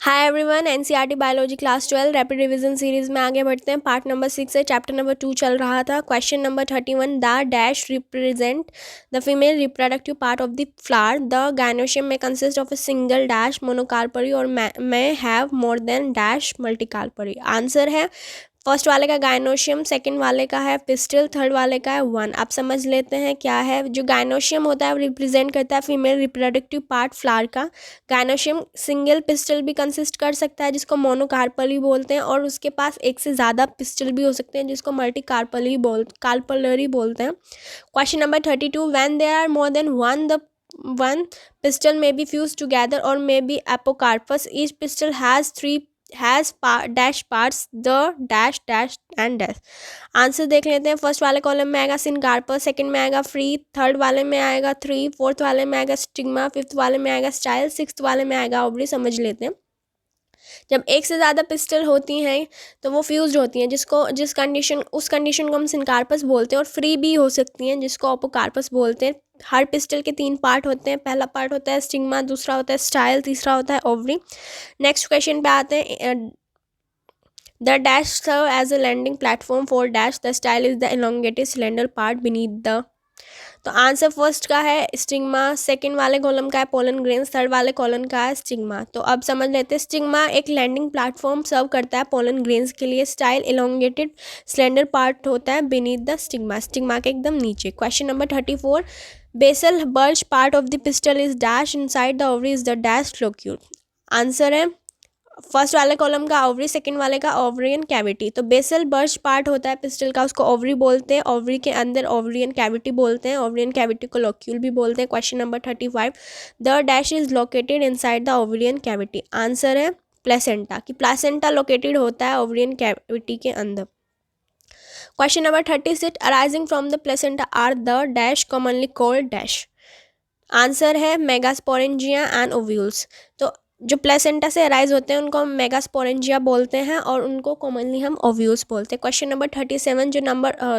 Hi everyone, NCERT biology class 12 rapid revision series में आगे बढ़ते हैं। पार्ट नंबर 6 है, चैप्टर नंबर 2 चल रहा था। Question number 31, the dash represent the female reproductive part of the flower. The gynoecium में consist of a single dash monocarpellary और may have more than dash multicarpellary. Answer है first वाले का gynoecium, second वाले का है पिस्टल, थर्ड वाले का है वन। आप समझ लेते हैं क्या है। जो गायनोशियम होता है वो रिप्रेजेंट करता है फीमेल रिप्रोडक्टिव पार्ट फ्लावर का। गायनोशियम सिंगल पिस्टल भी कंसिस्ट कर सकता है जिसको मोनोकार्पली बोलते हैं, और उसके पास एक से ज़्यादा पिस्टल भी हो सकते हैं जिसको कार्पलरी बोलते हैं। Question number 32, when there are more than one the one pistil may be fused together or may be apocarpus. Each pistil has dash parts, the dash dash and dash। Answer देख लेते हैं। First वाले column में आएगा syncarpous, second में आएगा free, third वाले में आएगा थ्री, फोर्थ वाले में आएगा स्टिग्मा, फिफ्थ वाले में आएगा स्टाइल, सिक्स्थ वाले में आएगा ओवरी। समझ लेते हैं। जब एक से ज़्यादा पिस्टल होती हैं तो वो फ्यूज्ड होती हैं, उस कंडीशन को हम सिनकार्पस बोलते हैं, और फ्री भी हो सकती हैं जिसको अपोकार्पस बोलते हैं। हर पिस्टल के 3 पार्ट होते हैं। पहला पार्ट होता है स्टिग्मा, दूसरा होता है स्टाइल, तीसरा होता है ओवरी। नेक्स्ट क्वेश्चन पे आते हैं। The dash serve as a landing platform for dash. The style is the elongated cylinder part beneath the. तो आंसर फर्स्ट का है स्टिग्मा, सेकंड वाले कॉलम का है पोलन ग्रेन्स, थर्ड वाले कॉलम का है स्टिग्मा। तो अब समझ लेते हैं। स्टिग्मा एक लैंडिंग प्लेटफॉर्म सर्व करता है पोलन ग्रेन्स के लिए। स्टाइल elongated स्लेंडर पार्ट होता है बीनीथ द स्टिग्मा, स्टिग्मा के एकदम नीचे। Question number 34, basal bulge part of the pistil is dash inside the ovary is the dash locule. Answer है फर्स्ट वाले कॉलम का ओवरी, सेकंड वाले का ओवरियन कैविटी। तो बेसल बर्च पार्ट होता है पिस्टल का, उसको ओवरी बोलते हैं। ओवरी के अंदर ओवरियन कैविटी बोलते हैं, ओवरियन कैविटी को लोक्यूल भी बोलते हैं। Question number 35, the dash is located inside the ovarian cavity. Answer है प्लेसेंटा, कि प्लेसेंटा लोकेटेड होता है ओवरियन कैविटी के अंदर। Question number 36, arising from the placenta are the dash commonly called dash. Answer है मेगास्पोरेंजिया एंड ओव्यूल्स। तो जो placenta से अराइज होते हैं उनको हम मेगास्पोरेंजिया बोलते हैं, और उनको कॉमनली हम ओव्यूल्स बोलते हैं। क्वेश्चन नंबर 37, जो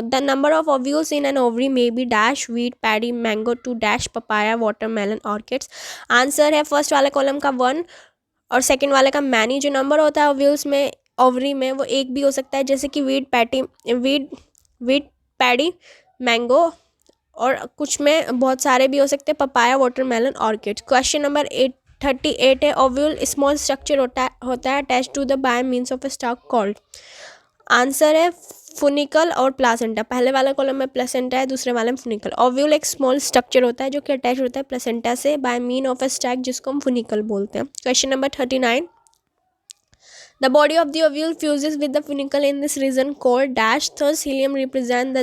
the number of ovules in an ovary may be dash wheat paddy mango to dash papaya watermelon orchids. Answer है फर्स्ट वाले कॉलम का 1 और सेकंड वाले का मैनी। जो नंबर होता है ओव्यूल्स में ओवरी में वो एक भी हो सकता है, जैसे कि व्हीट पैडी मैंगो, और कुछ में बहुत सारे भी हो सकते हैं, papaya watermelon orchids. Question number 38 है, ओव्यूल स्मॉल स्ट्रक्चर होता है attach to the by means of a stalk called. Answer है फुनिकल और प्लासेंटा। पहले वाला कॉलम में प्लेसेंटा है, दूसरे वाले में फुनिकल। ओव्यूल एक स्मॉल स्ट्रक्चर होता है जो कि अटैच होता है प्लेसेंटा से by mean of a stalk, जिसको हम फुनिकल बोलते हैं। Question number 39, the body of the ovule fuses with the funicle in this region called dash, thus hilum represent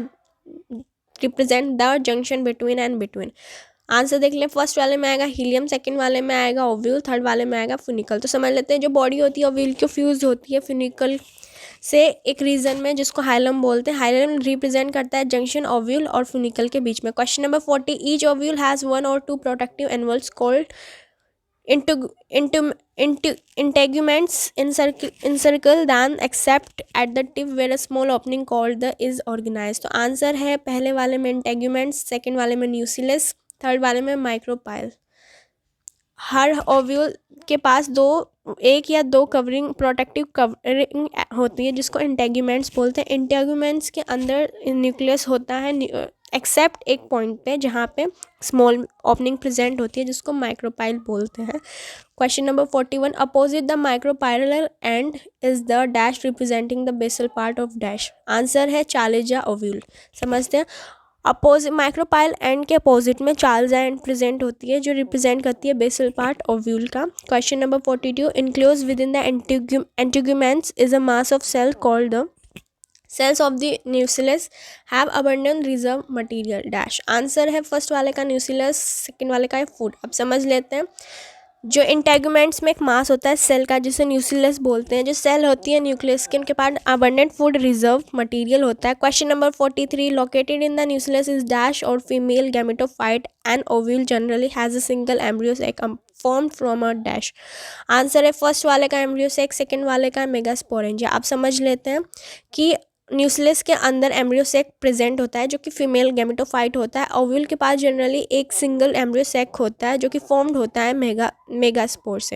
the junction between and between. Answer देख लें। First वाले में आएगा helium, second वाले में आएगा ओव्यूल, थर्ड वाले में आएगा फुनिकल। तो समझ लेते हैं। जो बॉडी होती है ओव्यूल की फ्यूज होती है फुनिकल से एक रीजन में जिसको हाइलम बोलते हैं। हाइलम रिप्रेजेंट करता है जंक्शन ओव्यूल और फुनिकल के बीच में। Question number 40, each ovule has 1 or 2 protective envelopes called integuments encircle then except at the tip where a small opening called the is organized। तो आंसर है पहले वाले में इंटेग्यूमेंट्स, सेकंड वाले में न्यूसिलस, थर्ड वाले में माइक्रोपाइल। हर ओव्यूल के पास एक या दो प्रोटेक्टिव कवरिंग होती है जिसको इंटेग्यूमेंट्स बोलते हैं। इंटेग्यूमेंट्स के अंदर न्यूक्लियस होता है एक्सेप्ट एक पॉइंट पे जहाँ पे स्मॉल ओपनिंग प्रेजेंट होती है जिसको माइक्रोपाइल बोलते हैं। Question number 41, opposite the micropylar end is the dash representing the basal part of dash. Answer है चार्लेजा ओव्यूल। समझते हैं। अपोजिट माइक्रोपाइल एंड के अपोजिट में चार्लेजा एंड प्रेजेंट होती है जो रिप्रेजेंट करती है बेसल पार्ट ओव्यूल का। Question number 42, enclose within the integuments is a mass of cell called the cells of the nucellus have abundant reserve material dash. Answer है first वाले का न्यूसिलस, second वाले का है फूड। अब समझ लेते हैं। जो इंटेग्यूमेंट्स में एक मास होता है सेल का जिसे न्यूसिलस बोलते हैं। जो सेल होती है न्यूक्लियस की उनके पास अबंडेंट फूड रिजर्व मटेरियल होता है। Question number 43, located in the nucellus is dash और female gametophyte and ovule generally has a single embryo sac formed from a dash. Answer है फर्स्ट वाले का एम्ब्रियो सेक, सेकंड वाले का megasporangia. आप समझ लेते हैं कि न्यूक्लियस के अंदर एम्ब्रियो सेक प्रेजेंट होता है जो कि फीमेल गैमेटोफाइट होता है। ओव्यूल के पास जनरली एक सिंगल एम्ब्रियो सेक होता है जो कि फॉर्म्ड होता है मेगास्पोर से।